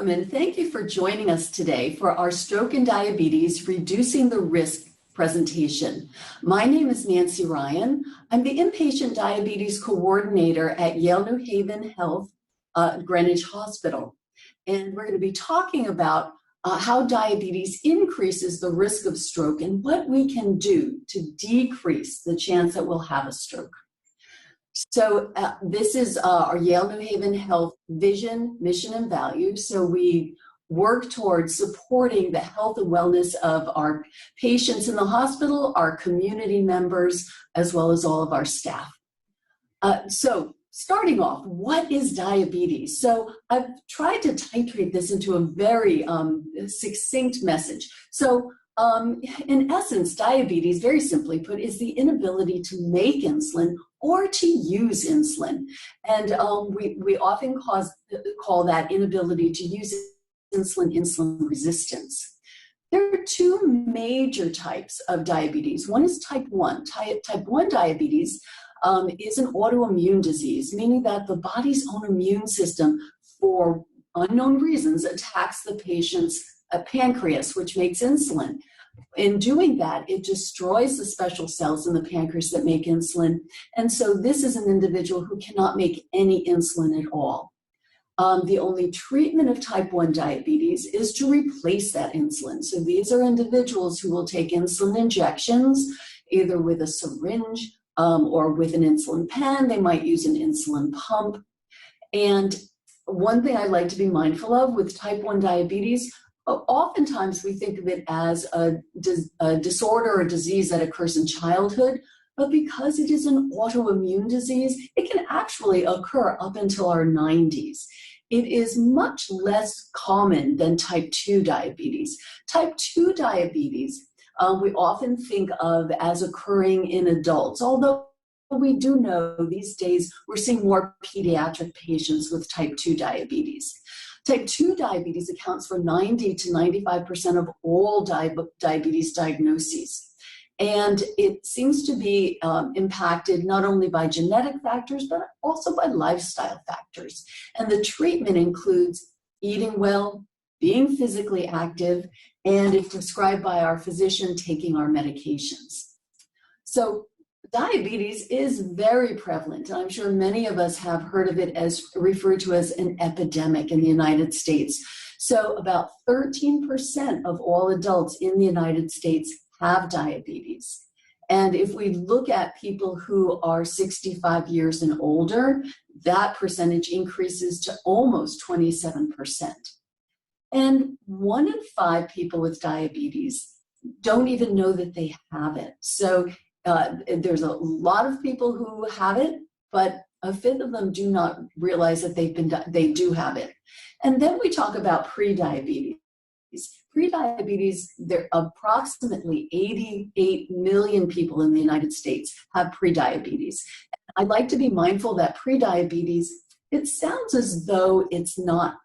Welcome and thank you for joining us today for our Stroke and Diabetes Reducing the Risk presentation. My name is Nancy Ryan. I'm the Inpatient Diabetes Coordinator at Yale New Haven Health, Greenwich Hospital. And we're going to be talking about how diabetes increases the risk of stroke and what we can do to decrease the chance that we'll have a stroke. So this is our Yale New Haven Health vision, mission, and values. So we work towards supporting the health and wellness of our patients in the hospital, our community members, as well as all of our staff. So starting off, what is diabetes? So I've tried to titrate this into a very succinct message. So in essence, diabetes, very simply put, is the inability to make insulin or to use insulin. And we often call that inability to use insulin resistance. There are two major types of diabetes. One is type 1. Type 1 diabetes is an autoimmune disease, meaning that the body's own immune system, for unknown reasons, attacks the patient's pancreas, which makes insulin. In doing that, it destroys the special cells in the pancreas that make insulin. And so this is an individual who cannot make any insulin at all. The only treatment of type 1 diabetes is to replace that insulin. So these are individuals who will take insulin injections, either with a syringe or with an insulin pen. They might use an insulin pump. And one thing I like to be mindful of with type 1 diabetes, oftentimes we think of it as a disorder or disease that occurs in childhood, but because it is an autoimmune disease, it can actually occur up until our 90s. It is much less common than type 2 diabetes. Type 2 diabetes, we often think of as occurring in adults, although we do know these days we're seeing more pediatric patients with type 2 diabetes. Type 2 diabetes accounts for 90 to 95% of all diabetes diagnoses. And it seems to be impacted not only by genetic factors, but also by lifestyle factors. And the treatment includes eating well, being physically active, and if prescribed by our physician, taking our medications. So diabetes is very prevalent. I'm sure many of us have heard of it as referred to as an epidemic in the United States. So about 13% of all adults in the United States have diabetes. And if we look at people who are 65 years and older, that percentage increases to almost 27%. And 1 in 5 people with diabetes don't even know that they have it. So there's a lot of people who have it, but a fifth of them do not realize that they do have it. And then we talk about prediabetes. Prediabetes, there are approximately 88 million people in the United States have prediabetes. I'd like to be mindful that prediabetes, it sounds as though it's not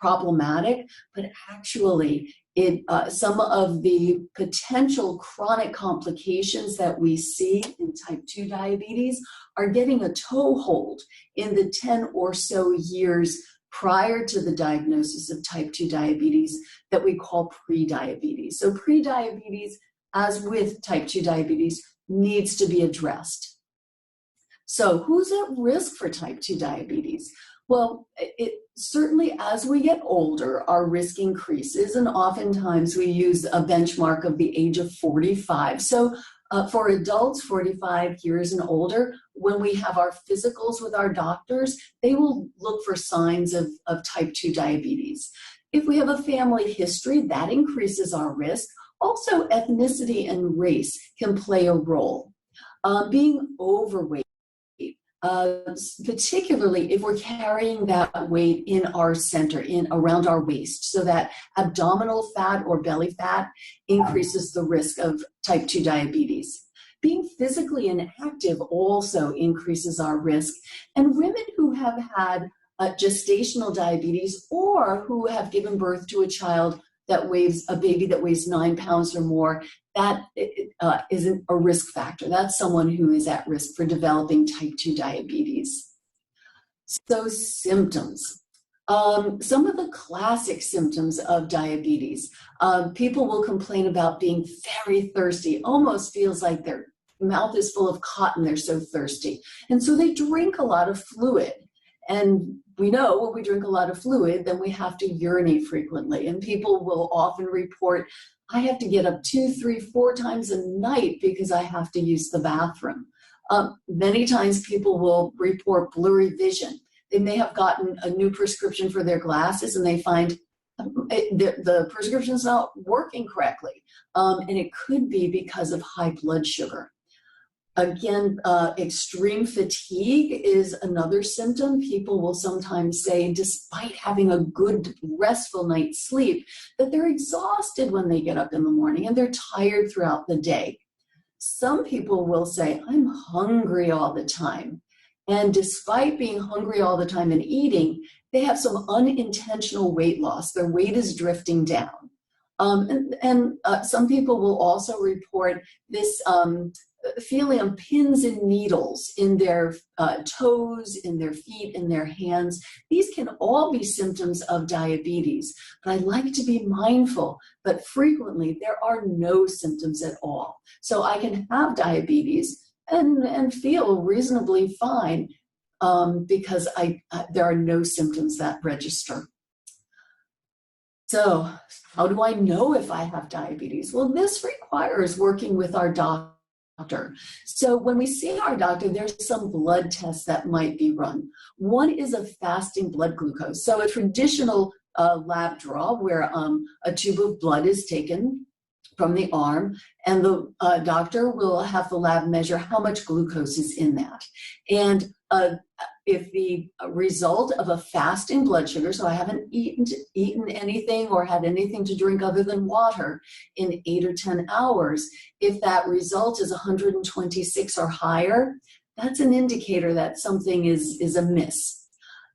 problematic, but actually some of the potential chronic complications that we see in type 2 diabetes are getting a toehold in the 10 or so years prior to the diagnosis of type 2 diabetes that we call prediabetes. So prediabetes, as with type 2 diabetes, needs to be addressed. So who's at risk for type 2 diabetes? Well, it certainly, as we get older, our risk increases, and oftentimes we use a benchmark of the age of 45. So for adults 45 years and older, when we have our physicals with our doctors, they will look for signs of type 2 diabetes. If we have a family history, that increases our risk. Also, ethnicity and race can play a role. Being overweight, particularly if we're carrying that weight in our center, around our waist, so that abdominal fat or belly fat increases the risk of type 2 diabetes. Being physically inactive also increases our risk. And women who have had gestational diabetes or who have given birth to a baby that weighs 9 pounds or more, that isn't a risk factor. That's someone who is at risk for developing type 2 diabetes. So symptoms. Some of the classic symptoms of diabetes, people will complain about being very thirsty, almost feels like their mouth is full of cotton, they're so thirsty. And so they drink a lot of fluid. And we know when we drink a lot of fluid, then we have to urinate frequently. And people will often report, I have to get up 2, 3, 4 times a night because I have to use the bathroom. Many times people will report blurry vision. They may have gotten a new prescription for their glasses and they find the prescription is not working correctly. And it could be because of high blood sugar. Again, extreme fatigue is another symptom. People will sometimes say, despite having a good restful night's sleep, that they're exhausted when they get up in the morning and they're tired throughout the day. Some people will say, I'm hungry all the time. And despite being hungry all the time and eating, they have some unintentional weight loss. Their weight is drifting down. Some people will also report this feeling of pins and needles in their toes, in their feet, in their hands. These can all be symptoms of diabetes, but I like to be mindful, but frequently there are no symptoms at all. So I can have diabetes and feel reasonably fine because there are no symptoms that register. So how do I know if I have diabetes? Well, this requires working with our doctor. So when we see our doctor, there's some blood tests that might be run. One is a fasting blood glucose. So a traditional lab draw where a tube of blood is taken from the arm, and the doctor will have the lab measure how much glucose is in that. And if the result of a fasting blood sugar, so I haven't eaten anything or had anything to drink other than water in 8 or 10 hours, if that result is 126 or higher, that's an indicator that something is amiss.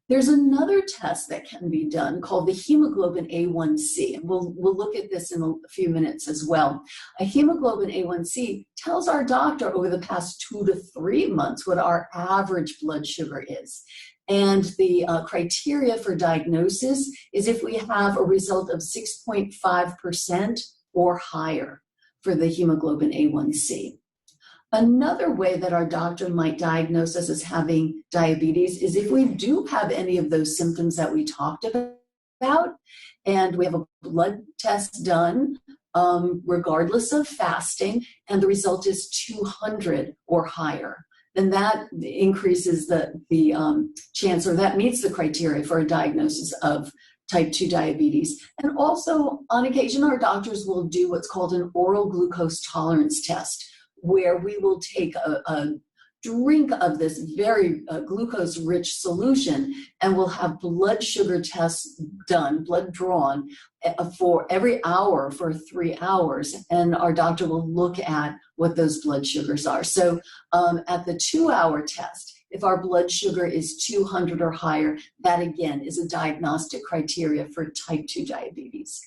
There's another test that can be done called the hemoglobin A1C, and we'll look at this in a few minutes as well. A hemoglobin A1C tells our doctor over the past 2 to 3 months what our average blood sugar is. And the criteria for diagnosis is if we have a result of 6.5% or higher for the hemoglobin A1C. Another way that our doctor might diagnose us as having diabetes is if we do have any of those symptoms that we talked about, and we have a blood test done regardless of fasting, and the result is 200 or higher, then that increases the chance, or that meets the criteria for a diagnosis of type 2 diabetes. And also, on occasion, our doctors will do what's called an oral glucose tolerance test, where we will take a drink of this very glucose-rich solution, and we'll have blood sugar tests done, blood drawn, for every hour for 3 hours, and our doctor will look at what those blood sugars are. So at the 2-hour test, if our blood sugar is 200 or higher, that again is a diagnostic criteria for type 2 diabetes.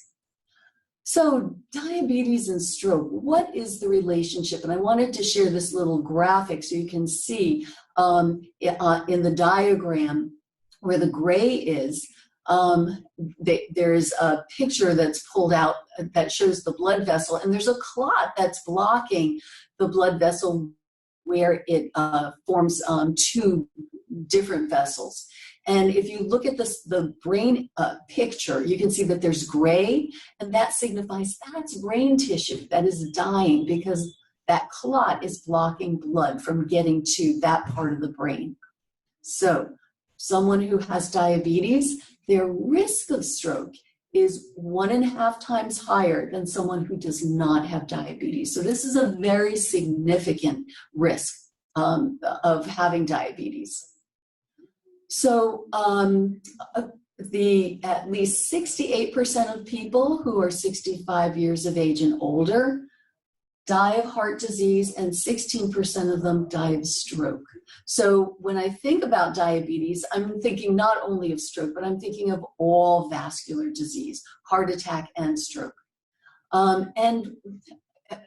So diabetes and stroke, what is the relationship? And I wanted to share this little graphic so you can see in the diagram where the gray is, there's a picture that's pulled out that shows the blood vessel, and there's a clot that's blocking the blood vessel where it forms 2 different vessels. And if you look at the brain picture, you can see that there's gray, and that signifies that's brain tissue that is dying because that clot is blocking blood from getting to that part of the brain. So someone who has diabetes, their risk of stroke is 1.5 times higher than someone who does not have diabetes. So this is a very significant risk of having diabetes. So at least 68% of people who are 65 years of age and older die of heart disease, and 16% of them die of stroke. So when I think about diabetes, I'm thinking not only of stroke, but I'm thinking of all vascular disease, heart attack and stroke. And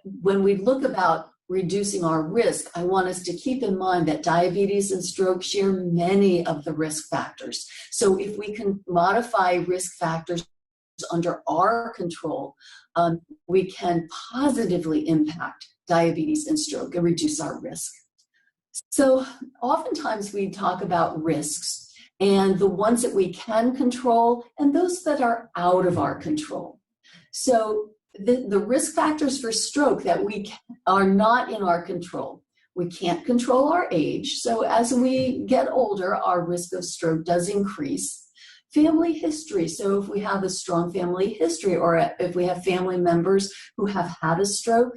when we look about reducing our risk, I want us to keep in mind that diabetes and stroke share many of the risk factors. So if we can modify risk factors under our control, we can positively impact diabetes and stroke and reduce our risk. So oftentimes we talk about risks and the ones that we can control and those that are out of our control. So the risk factors for stroke that we are not in our control. We can't control our age. So as we get older, our risk of stroke does increase. Family history. So if we have a strong family history or if we have family members who have had a stroke,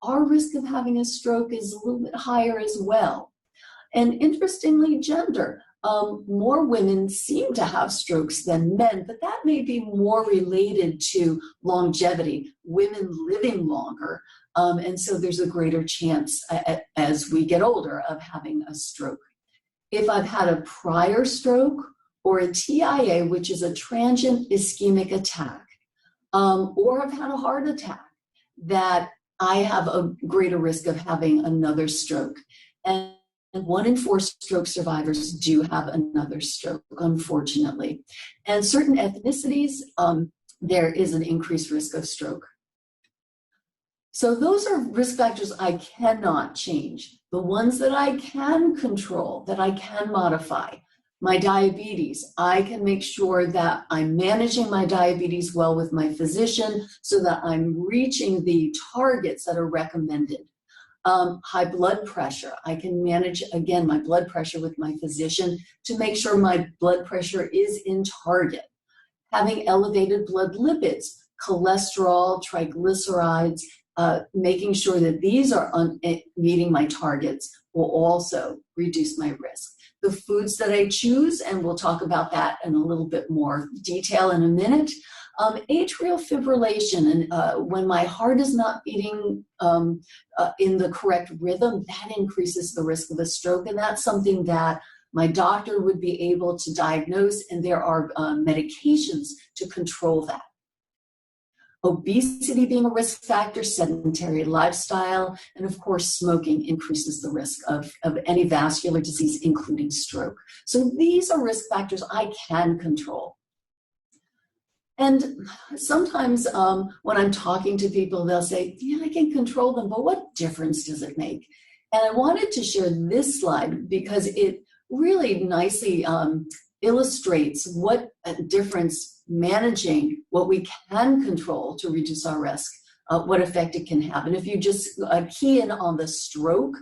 our risk of having a stroke is a little bit higher as well. And interestingly, gender. More women seem to have strokes than men, but that may be more related to longevity, women living longer. And so there's a greater chance as we get older of having a stroke. If I've had a prior stroke or a TIA, which is a transient ischemic attack, or I've had a heart attack, that I have a greater risk of having another stroke. And 1 in 4 stroke survivors do have another stroke, unfortunately. And certain ethnicities, there is an increased risk of stroke. So those are risk factors I cannot change. The ones that I can control, that I can modify. My diabetes, I can make sure that I'm managing my diabetes well with my physician so that I'm reaching the targets that are recommended. High blood pressure, I can manage, again, my blood pressure with my physician to make sure my blood pressure is in target. Having elevated blood lipids, cholesterol, triglycerides, making sure that these are meeting my targets will also reduce my risk. The foods that I choose, and we'll talk about that in a little bit more detail in a minute. Atrial fibrillation, and when my heart is not beating in the correct rhythm, that increases the risk of a stroke, and that's something that my doctor would be able to diagnose, and there are medications to control that. Obesity being a risk factor, sedentary lifestyle, and of course smoking increases the risk of any vascular disease, including stroke. So these are risk factors I can control. And sometimes when I'm talking to people, they'll say, yeah, I can control them, but what difference does it make? And I wanted to share this slide because it really nicely illustrates what a difference managing what we can control to reduce our risk, what effect it can have. And if you just key in on the stroke,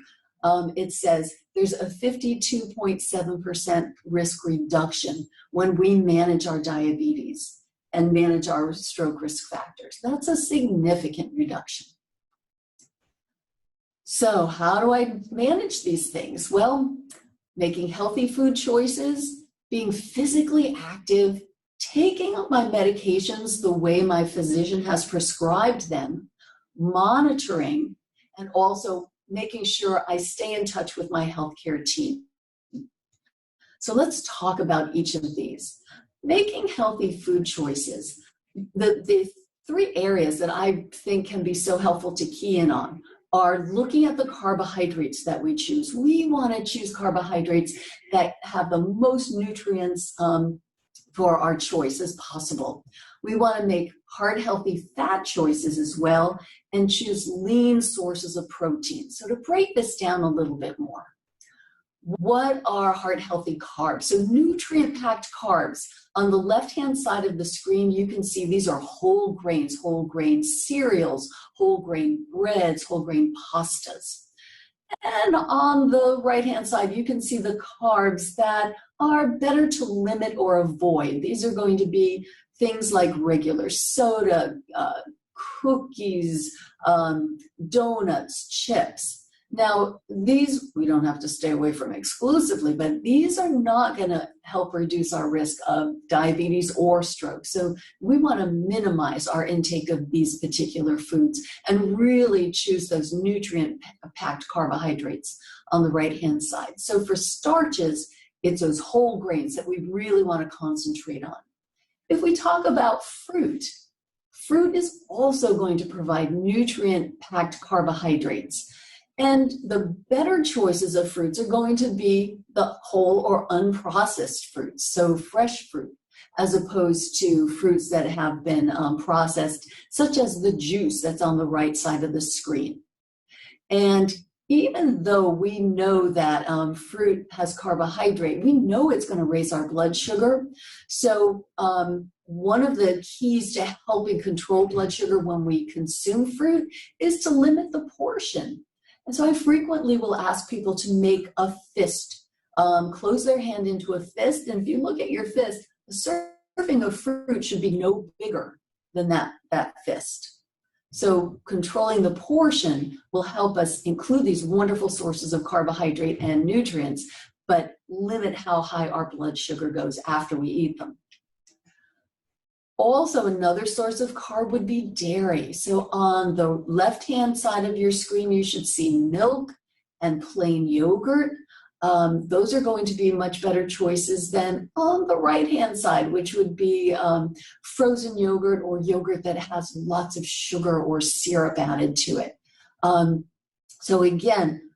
it says there's a 52.7% risk reduction when we manage our diabetes and manage our stroke risk factors. That's a significant reduction. So how do I manage these things? Well, making healthy food choices, being physically active, taking up my medications the way my physician has prescribed them, monitoring, and also making sure I stay in touch with my healthcare team. So let's talk about each of these. Making healthy food choices. The 3 areas that I think can be so helpful to key in on are looking at the carbohydrates that we choose. We want to choose carbohydrates that have the most nutrients for our choice as possible. We want to make heart-healthy fat choices as well and choose lean sources of protein. So to break this down a little bit more, what are heart-healthy carbs? So nutrient-packed carbs. On the left-hand side of the screen, you can see these are whole grain cereals, whole grain breads, whole grain pastas. And on the right-hand side, you can see the carbs that are better to limit or avoid. These are going to be things like regular soda, cookies, donuts, chips. Now, these we don't have to stay away from exclusively, but these are not going to help reduce our risk of diabetes or stroke. So we want to minimize our intake of these particular foods and really choose those nutrient-packed carbohydrates on the right-hand side. So for starches, it's those whole grains that we really want to concentrate on. If we talk about fruit, fruit is also going to provide nutrient-packed carbohydrates. And the better choices of fruits are going to be the whole or unprocessed fruits, so fresh fruit, as opposed to fruits that have been processed, such as the juice that's on the right side of the screen. And even though we know that fruit has carbohydrate, we know it's going to raise our blood sugar. So one of the keys to helping control blood sugar when we consume fruit is to limit the portion. And so I frequently will ask people to make a fist, close their hand into a fist. And if you look at your fist, a serving of fruit should be no bigger than that fist. So controlling the portion will help us include these wonderful sources of carbohydrate and nutrients, but limit how high our blood sugar goes after we eat them. Also, another source of carb would be dairy. So on the left-hand side of your screen, you should see milk and plain yogurt. Those are going to be much better choices than on the right-hand side, which would be frozen yogurt or yogurt that has lots of sugar or syrup added to it. So again,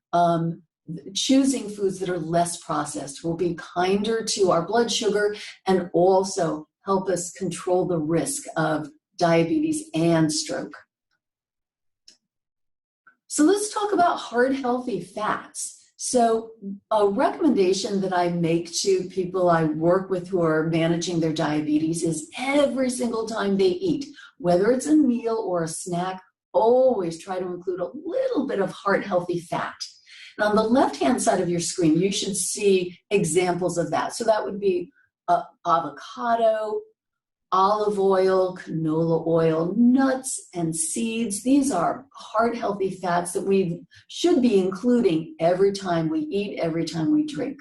choosing foods that are less processed will be kinder to our blood sugar and also help us control the risk of diabetes and stroke. So let's talk about heart-healthy fats. So a recommendation that I make to people I work with who are managing their diabetes is every single time they eat, whether it's a meal or a snack, always try to include a little bit of heart-healthy fat. And on the left-hand side of your screen, you should see examples of that. So that would be avocado, olive oil, canola oil, nuts, and seeds. These are heart-healthy fats that we should be including every time we eat, every time we drink.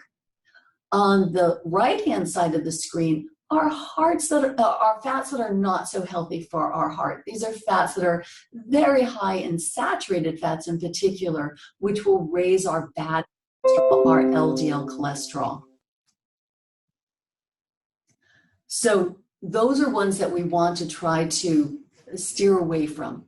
On the right-hand side of the screen are fats that are not so healthy for our heart. These are fats that are very high in saturated fats in particular, which will raise our bad cholesterol, our LDL cholesterol. So those are ones that we want to try to steer away from.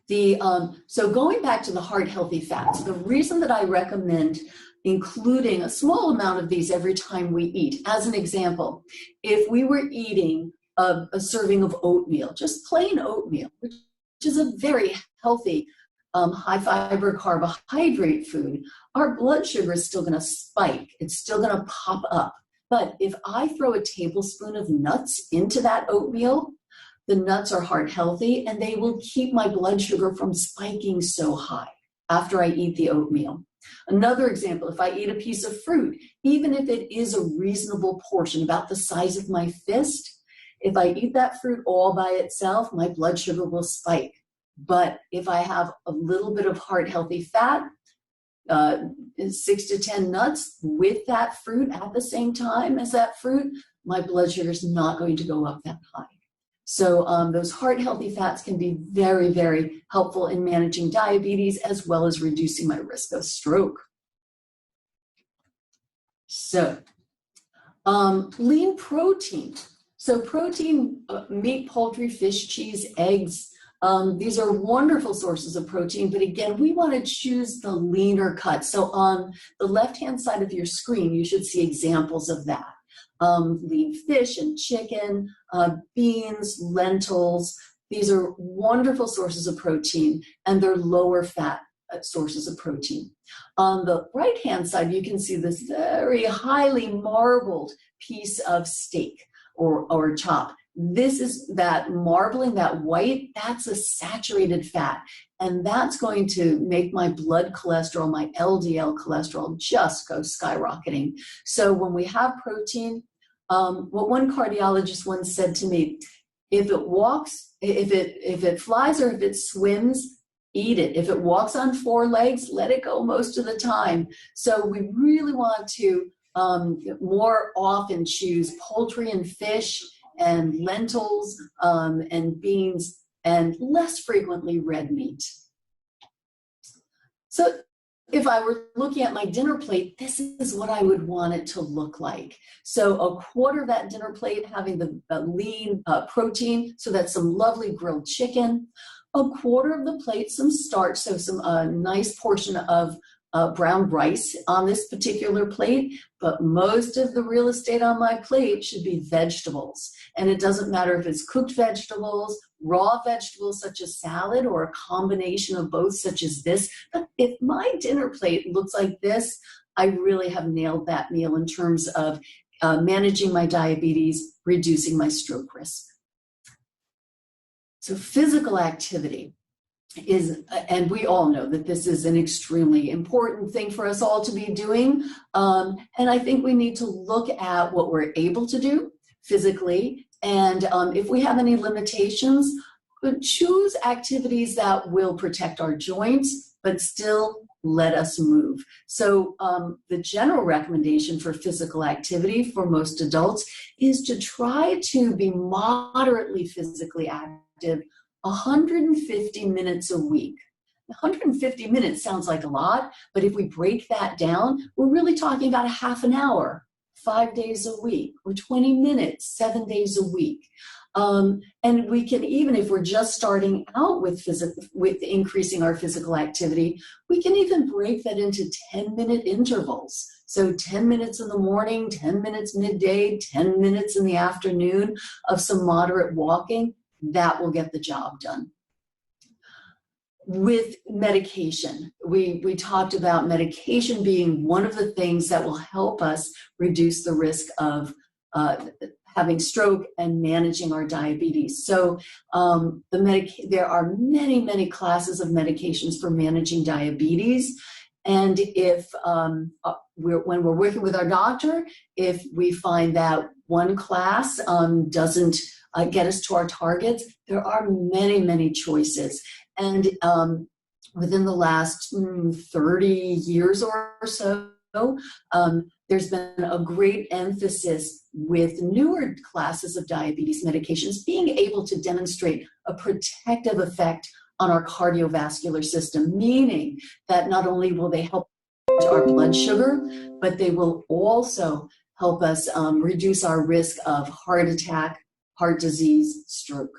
So going back to the heart-healthy fats, the reason that I recommend including a small amount of these every time we eat, as an example, if we were eating a serving of oatmeal, just plain oatmeal, which is a very healthy high-fiber carbohydrate food, our blood sugar is still going to spike. It's still going to pop up. But if I throw a tablespoon of nuts into that oatmeal, the nuts are heart healthy and they will keep my blood sugar from spiking so high after I eat the oatmeal. Another example, if I eat a piece of fruit, even if it is a reasonable portion, about the size of my fist, if I eat that fruit all by itself, my blood sugar will spike. But if I have a little bit of heart healthy fat, 6 to 10 nuts with that fruit at the same time as that fruit, my blood sugar is not going to go up that high. So those heart-healthy fats can be very, very helpful in managing diabetes as well as reducing my risk of stroke. So lean protein. So protein, meat, poultry, fish, cheese, eggs, these are wonderful sources of protein, but again, we want to choose the leaner cut. So on the left-hand side of your screen, you should see examples of that. Lean fish and chicken, beans, lentils. These are wonderful sources of protein, and they're lower fat sources of protein. On the right-hand side, you can see this very highly marbled piece of steak or chop. This is that marbling, that white, that's a saturated fat. And that's going to make my blood cholesterol, my LDL cholesterol, just go skyrocketing. So when we have protein, what one cardiologist once said to me, if it walks, if it flies or if it swims, eat it. If it walks on 4 legs, let it go most of the time. So we really want to more often choose poultry and fish and lentils and beans, and less frequently red meat. So if I were looking at my dinner plate, this is what I would want it to look like. So a quarter of that dinner plate having the lean protein, so that's some lovely grilled chicken. a quarter of the plate some starch, so some nice portion of brown rice on this particular plate, but most of the real estate on my plate should be vegetables. And it doesn't matter if it's cooked vegetables, raw vegetables such as salad, or a combination of both such as this. But if my dinner plate looks like this, I really have nailed that meal in terms of managing my diabetes, reducing my stroke risk. So physical activity is, and we all know that this is an extremely important thing for us all to be doing. And I think we need to look at what we're able to do physically. And if we have any limitations, choose activities that will protect our joints, but still let us move. So the general recommendation for physical activity for most adults is to try to be moderately physically active 150 minutes a week. 150 minutes sounds like a lot, but if we break that down, we're really talking about a half an hour, 5 days a week, or 20 minutes, 7 days a week. And we can, even if we're just starting out with increasing our physical activity, we can even break that into 10-minute intervals. So 10 minutes in the morning, 10 minutes midday, 10 minutes in the afternoon of some moderate walking. That will get the job done. With medication, we talked about medication being one of the things that will help us reduce the risk of having stroke and managing our diabetes. So there are many, many classes of medications for managing diabetes. And if when we're working with our doctor, if we find that one class doesn't get us to our targets, there are many, many choices. And within the last 30 years or so, there's been a great emphasis with newer classes of diabetes medications being able to demonstrate a protective effect on our cardiovascular system, meaning that not only will they help our blood sugar, but they will also help us reduce our risk of heart attack, heart disease, stroke.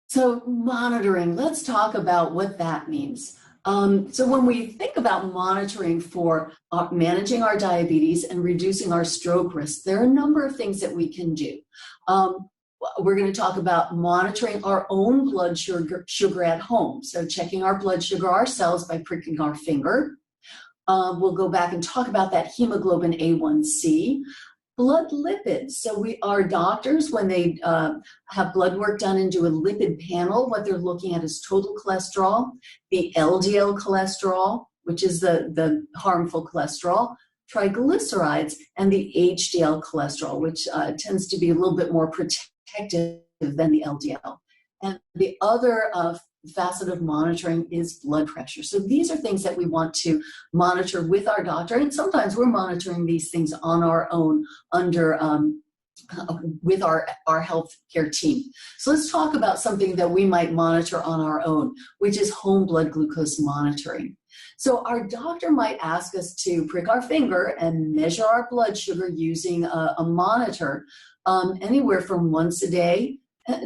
So monitoring, let's talk about what that means. So when we think about monitoring for managing our diabetes and reducing our stroke risk, there are a number of things that we can do. We're going to talk about monitoring our own blood sugar at home. So checking our blood sugar ourselves by pricking our finger. We'll go back and talk about that hemoglobin A1C. Blood lipids. So our doctors, when they have blood work done and do a lipid panel, what they're looking at is total cholesterol, the LDL cholesterol, which is the harmful cholesterol, triglycerides, and the HDL cholesterol, which tends to be a little bit more protective than the LDL. And the other facet of monitoring is blood pressure. So these are things that we want to monitor with our doctor, and sometimes we're monitoring these things on our own with our healthcare team. So let's talk about something that we might monitor on our own, which is home blood glucose monitoring. So our doctor might ask us to prick our finger and measure our blood sugar using a monitor anywhere from once a day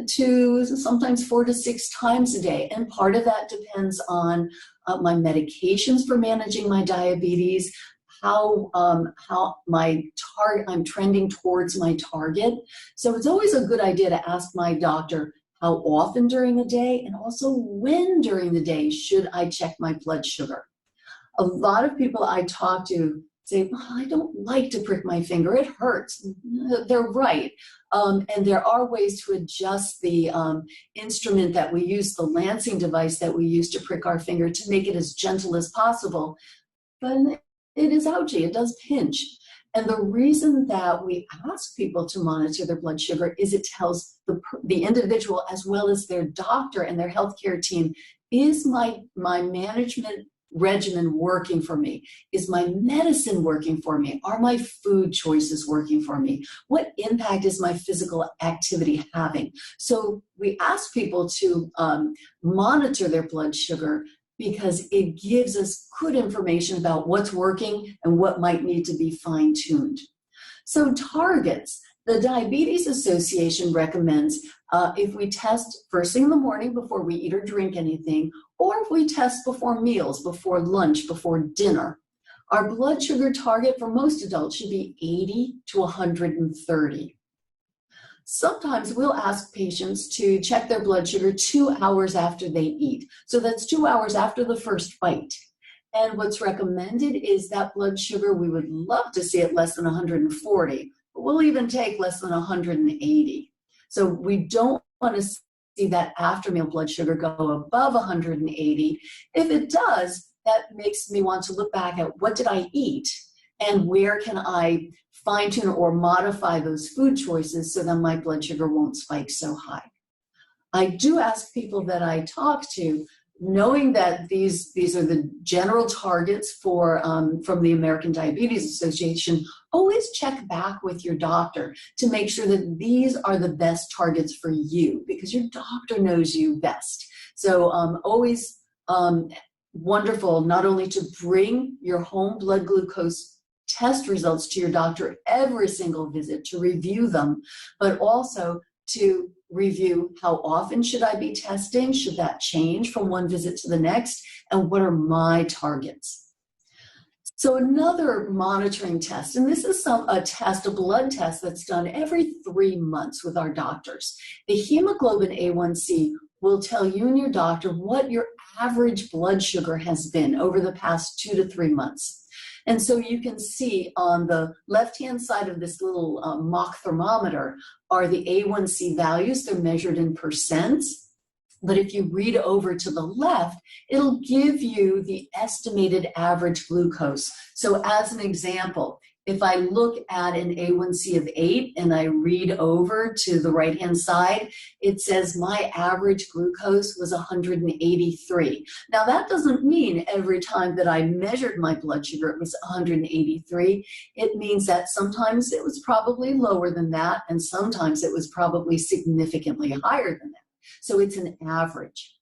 to sometimes 4 to 6 times a day. And part of that depends on my medications for managing my diabetes, how I'm trending towards my target. So it's always a good idea to ask my doctor how often during the day, and also when during the day should I check my blood sugar. A lot of people I talk to say, well, I don't like to prick my finger, it hurts. They're right. And there are ways to adjust the instrument that we use, the lancing device that we use to prick our finger, to make it as gentle as possible. But it is ouchy, it does pinch. And the reason that we ask people to monitor their blood sugar is it tells the individual as well as their doctor and their healthcare team, is my management regimen working for me? Is my medicine working for me? Are my food choices working for me? What impact is my physical activity having? So we ask people to monitor their blood sugar because it gives us good information about what's working and what might need to be fine-tuned. So targets. The Diabetes Association recommends if we test first thing in the morning before we eat or drink anything, or if we test before meals, before lunch, before dinner, our blood sugar target for most adults should be 80 to 130. Sometimes we'll ask patients to check their blood sugar 2 hours after they eat. So that's 2 hours after the first bite. And what's recommended is that blood sugar, we would love to see it less than 140, but we'll even take less than 180. So we don't want to see that after meal blood sugar go above 180. If it does, that makes me want to look back at what did I eat and where can I fine tune or modify those food choices so that my blood sugar won't spike so high. I do ask people that I talk to, knowing that these are the general targets for from the American Diabetes Association, always check back with your doctor to make sure that these are the best targets for you, because your doctor knows you best. So always wonderful not only to bring your home blood glucose test results to your doctor every single visit to review them, but also to review how often should I be testing, should that change from one visit to the next, and what are my targets. So another monitoring test, and this is a blood test that's done every 3 months with our doctors. The hemoglobin A1C will tell you and your doctor what your average blood sugar has been over the past 2 to 3 months. And so you can see on the left-hand side of this little mock thermometer are the A1C values. They're measured in percents. But if you read over to the left, it'll give you the estimated average glucose. So as an example, if I look at an A1C of 8 and I read over to the right-hand side, it says my average glucose was 183. Now that doesn't mean every time that I measured my blood sugar it was 183. It means that sometimes it was probably lower than that, and sometimes it was probably significantly higher than that. So it's an average.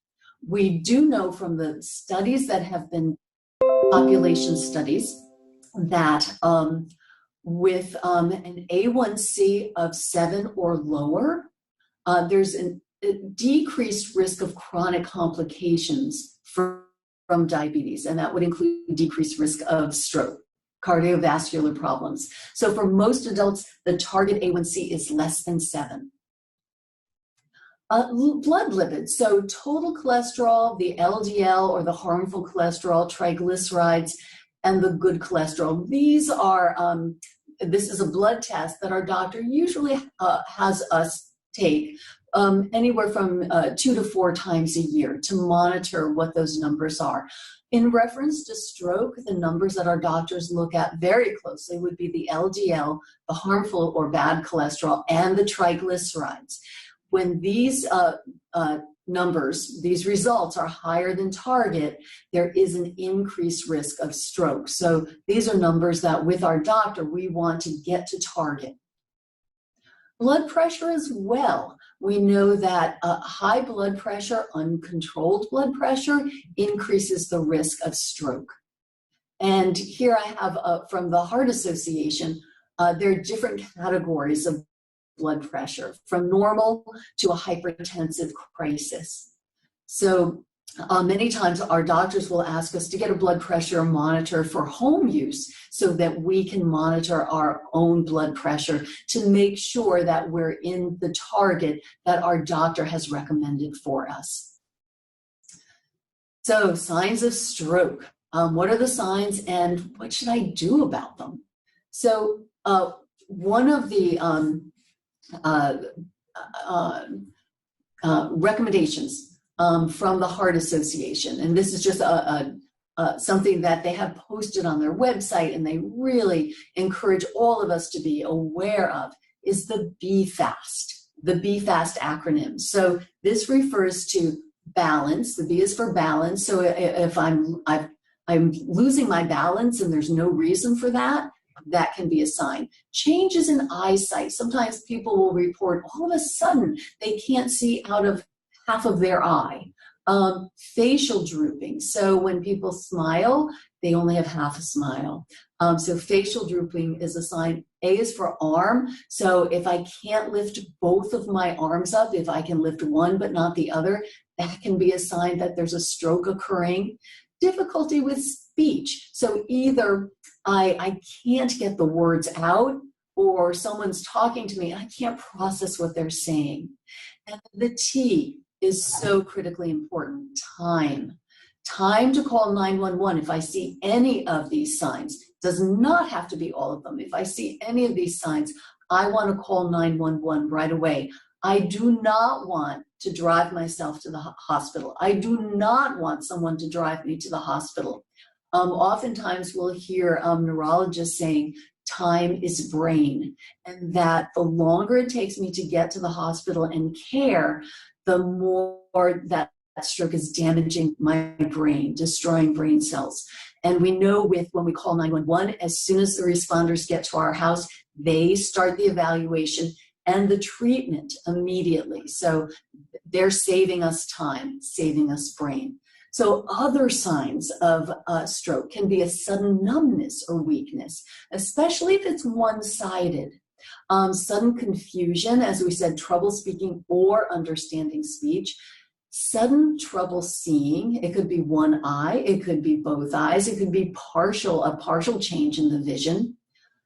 We do know from the studies that have been population studies that with an A1C of 7 or lower, there's a decreased risk of chronic complications from diabetes, and that would include decreased risk of stroke, cardiovascular problems. So for most adults, the target A1C is less than 7. Blood lipids, so total cholesterol, the LDL or the harmful cholesterol, triglycerides, and the good cholesterol. These are, this is a blood test that our doctor usually has us take anywhere from 2 to 4 times a year to monitor what those numbers are. In reference to stroke, the numbers that our doctors look at very closely would be the LDL, the harmful or bad cholesterol, and the triglycerides. When these numbers, these results are higher than target, there is an increased risk of stroke. So these are numbers that with our doctor, we want to get to target. Blood pressure as well. We know that high blood pressure, uncontrolled blood pressure, increases the risk of stroke. And here I have from the Heart Association, there are different categories of blood pressure, from normal to a hypertensive crisis. So many times our doctors will ask us to get a blood pressure monitor for home use so that we can monitor our own blood pressure to make sure that we're in the target that our doctor has recommended for us. So signs of stroke. What are the signs and what should I do about them? So one of the recommendations from the Heart Association, and this is just something that they have posted on their website and they really encourage all of us to be aware of, is the BFAST, the BFAST acronym. So this refers to balance. The B is for balance. So if I'm losing my balance and there's no reason for that, that can be a sign. Changes in eyesight. Sometimes people will report all of a sudden they can't see out of half of their eye. Facial drooping. So when people smile, they only have half a smile. So facial drooping is a sign. A is for arm. So if I can't lift both of my arms up, if I can lift one but not the other, that can be a sign that there's a stroke occurring. Difficulty with speech. So either I can't get the words out, or someone's talking to me and I can't process what they're saying. And the T is so critically important. Time. Time to call 911 if I see any of these signs. Does not have to be all of them. If I see any of these signs, I want to call 911 right away. I do not want to drive myself to the hospital. I do not want someone to drive me to the hospital. Oftentimes we'll hear neurologists saying, time is brain, and that the longer it takes me to get to the hospital and care, the more that stroke is damaging my brain, destroying brain cells. And we know when we call 911, as soon as the responders get to our house, they start the evaluation and the treatment immediately. So they're saving us time, saving us brain. So other signs of stroke can be a sudden numbness or weakness, especially if it's one-sided. Sudden confusion, as we said, trouble speaking or understanding speech. Sudden trouble seeing, it could be one eye, it could be both eyes, it could be a partial change in the vision.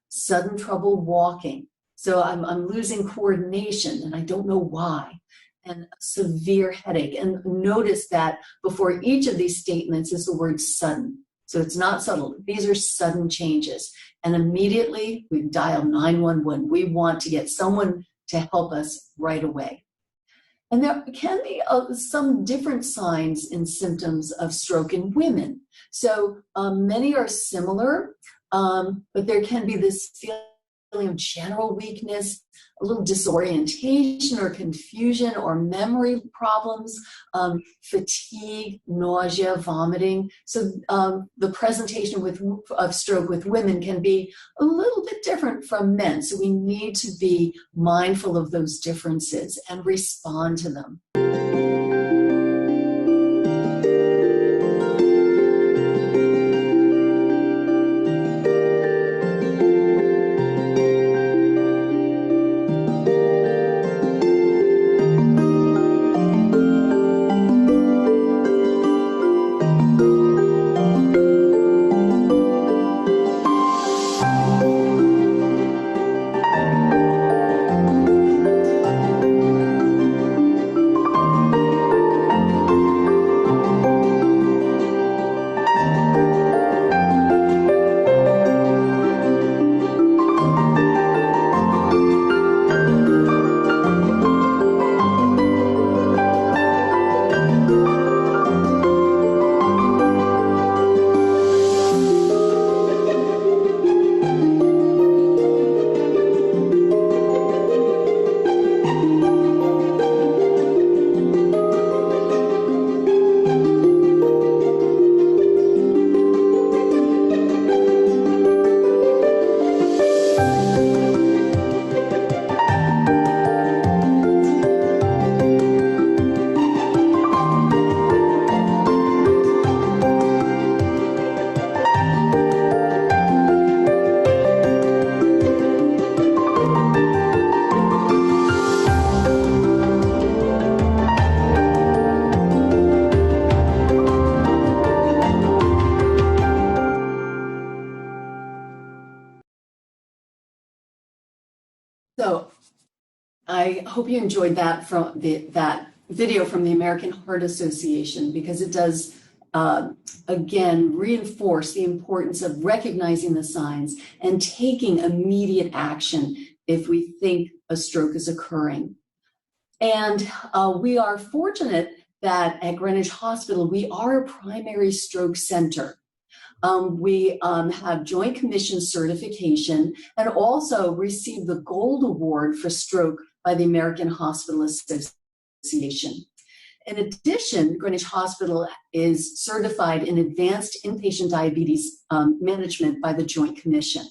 Sudden trouble walking. So I'm losing coordination and I don't know why. And a severe headache. And notice that before each of these statements is the word sudden. So it's not subtle. These are sudden changes. And immediately we dial 911. We want to get someone to help us right away. And there can be some different signs and symptoms of stroke in women. So many are similar, but there can be this feeling of general weakness, a little disorientation or confusion or memory problems, fatigue, nausea, vomiting. So the presentation of stroke with women can be a little bit different from men. So we need to be mindful of those differences and respond to them. So I hope you enjoyed that that video from the American Heart Association, because it does, again, reinforce the importance of recognizing the signs and taking immediate action if we think a stroke is occurring. And we are fortunate that at Greenwich Hospital, we are a primary stroke center. We have Joint Commission certification and also received the Gold Award for Stroke by the American Hospital Association. In addition, Greenwich Hospital is certified in advanced inpatient diabetes management by the Joint Commission.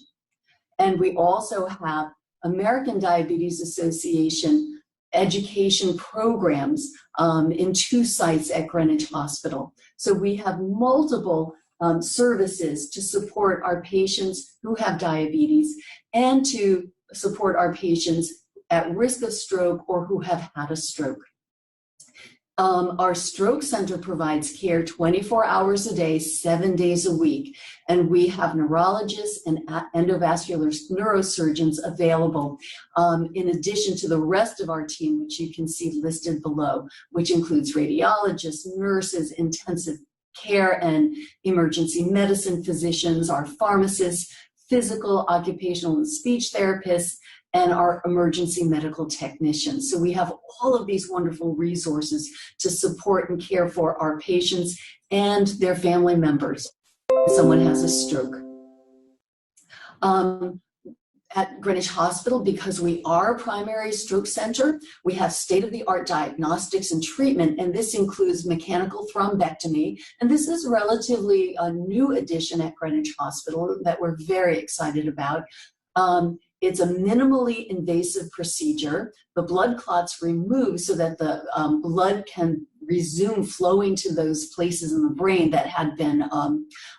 And we also have American Diabetes Association education programs in 2 sites at Greenwich Hospital. So we have multiple services to support our patients who have diabetes and to support our patients at risk of stroke or who have had a stroke. Our stroke center provides care 24 hours a day, 7 days a week, and we have neurologists and endovascular neurosurgeons available, in addition to the rest of our team, which you can see listed below, which includes radiologists, nurses, intensive care and emergency medicine physicians, our pharmacists, physical, occupational, and speech therapists, and our emergency medical technicians. So we have all of these wonderful resources to support and care for our patients and their family members if someone has a stroke. At Greenwich Hospital, because we are a primary stroke center, we have state-of-the-art diagnostics and treatment, and this includes mechanical thrombectomy. And this is relatively a new addition at Greenwich Hospital that we're very excited about. It's a minimally invasive procedure. The blood clot's removed so that the blood can resume flowing to those places in the brain that had been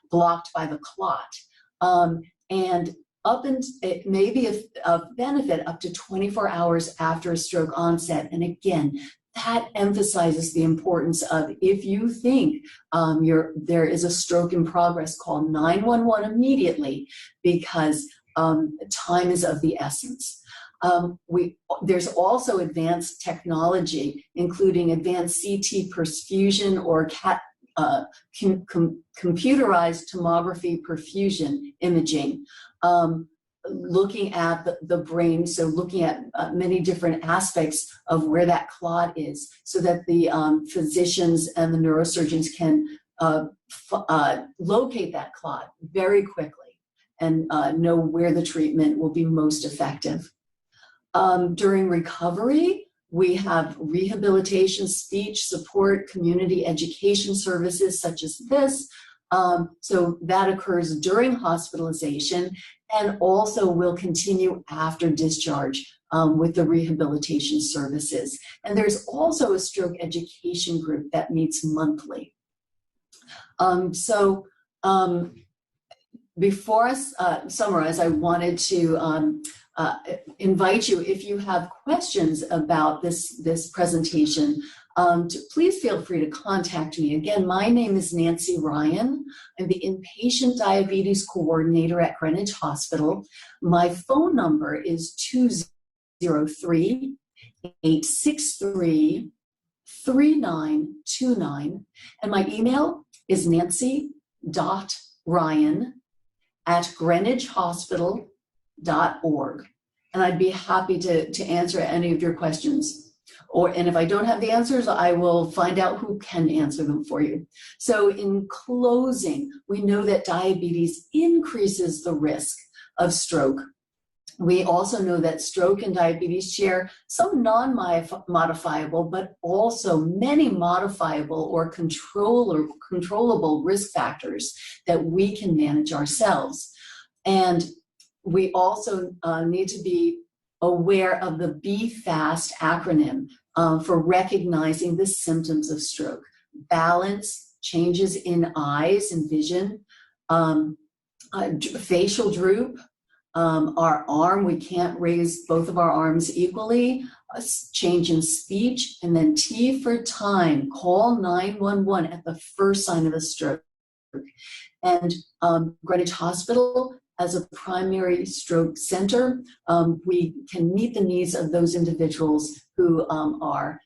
blocked by the clot. And it may be of benefit up to 24 hours after a stroke onset. And again, that emphasizes the importance of, if you think there is a stroke in progress, call 911 immediately, because time is of the essence. There's also advanced technology, including advanced CT perfusion or computerized tomography perfusion imaging, looking at the brain, so looking at many different aspects of where that clot is, so that the physicians and the neurosurgeons can locate that clot very quickly and know where the treatment will be most effective. During recovery, we have rehabilitation, speech support, community education services such as this. So that occurs during hospitalization and also will continue after discharge with the rehabilitation services. And there's also a stroke education group that meets monthly. Before I summarize, I wanted to invite you, if you have questions about this presentation, please feel free to contact me. Again, my name is Nancy Ryan. I'm the Inpatient Diabetes Coordinator at Greenwich Hospital. My phone number is 203-863-3929, and my email is nancy.ryan@greenwichhospital.org. And I'd be happy to answer any of your questions. And if I don't have the answers, I will find out who can answer them for you. So in closing, we know that diabetes increases the risk of stroke. We also know that stroke and diabetes share some non-modifiable, but also many modifiable or controllable risk factors that we can manage ourselves. And we also need to be aware of the BFAST acronym for recognizing the symptoms of stroke: balance, changes in eyes and vision, facial droop, our arm, we can't raise both of our arms equally, a change in speech, and then T for time, call 911 at the first sign of a stroke. And Greenwich Hospital, as a primary stroke center, we can meet the needs of those individuals who are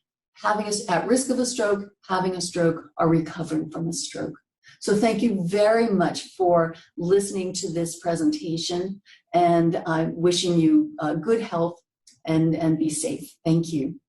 at risk of a stroke, having a stroke, or recovering from a stroke. So thank you very much for listening to this presentation, and I'm wishing you good health and be safe. Thank you.